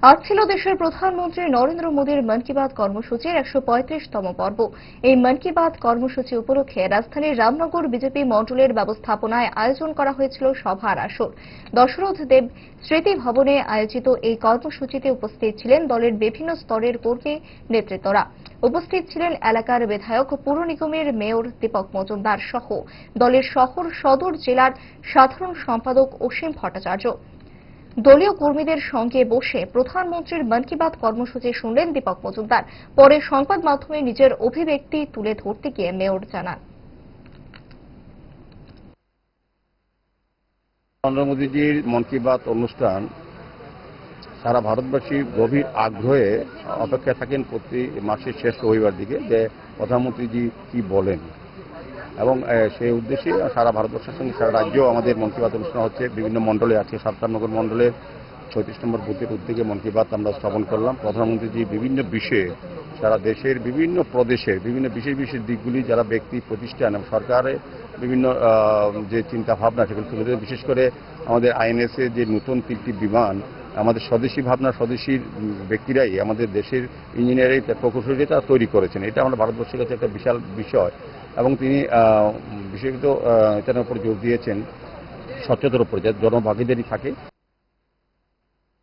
আজ ছিল দেশের প্রধানমন্ত্রী নরেন্দ্র মোদীর মন কি বাত কর্মসূচির ১৩৫তম পর্ব। এই মন কি বাত কর্মসূচি উপলক্ষে রাজধানীর রামনগর বিজেপি মণ্ডলের ব্যবস্থাপনায় আয়োজন করা হয়েছিল সভার আসর। দশরথ দেব স্মৃতি ভবনে আয়োজিত এই কর্মসূচিতে উপস্থিত ছিলেন দলের বিভিন্ন স্তরের কর্মী নেতৃত্বরা। উপস্থিত ছিলেন এলাকার বিধায়ক, পুর নিগমের মেয়র দীপক মজুমদার সহ দলের শহর সদর জেলার সাধারণ সম্পাদক অসীম ভট্টাচার্য। দলীয় কর্মীদের সঙ্গে বসে প্রধানমন্ত্রীর মন কি বাত কর্মসূচি শুনলেন দীপক মজুমদার। পরে সংবাদ মাধ্যমে নিজের অভিব্যক্তি তুলে ধরতে গিয়ে মেয়র জানান, নরেন্দ্র মোদীজির মন কি বাত অনুষ্ঠান সারা ভারতবাসী গভীর আগ্রহে অপেক্ষায় থাকেন প্রতি মাসের শেষ রবিবার দিকে যে প্রধানমন্ত্রীজি কি বলেন, এবং সেই উদ্দেশ্যে সারা ভারতবর্ষের সঙ্গে সারা রাজ্যেও আমাদের মন কি বাত অনুষ্ঠান হচ্ছে। বিভিন্ন মণ্ডলে আছে, সাবধাননগর মণ্ডলের ৩৬ নম্বর বুথের উদ্যোগে মন কি বাত আমরা স্থাপন করলাম। প্রধানমন্ত্রীজি বিভিন্ন বিষয়ে সারা দেশের বিভিন্ন প্রদেশের বিভিন্ন বিশেষ বিশেষ দিকগুলি যারা ব্যক্তি, প্রতিষ্ঠান এবং সরকারের বিভিন্ন যে চিন্তা ভাবনা সেগুলো তুলে ধরে, বিশেষ করে আমাদের আইএনএসএ যে নতুন ৩টি বিমান আমাদের স্বদেশী ভাবনা, স্বদেশী ব্যক্তিরাই আমাদের দেশের ইঞ্জিনিয়ারিং প্রকৌশলী তারা তৈরি করেছেন। এটা আমাদের ভারতবর্ষের কাছে একটা বিশাল বিষয়, এবং তিনি বিশেষত এটার উপর জোর দিয়েছেন স্বচ্ছতার উপর, যাতে জনভাগিদারি থাকে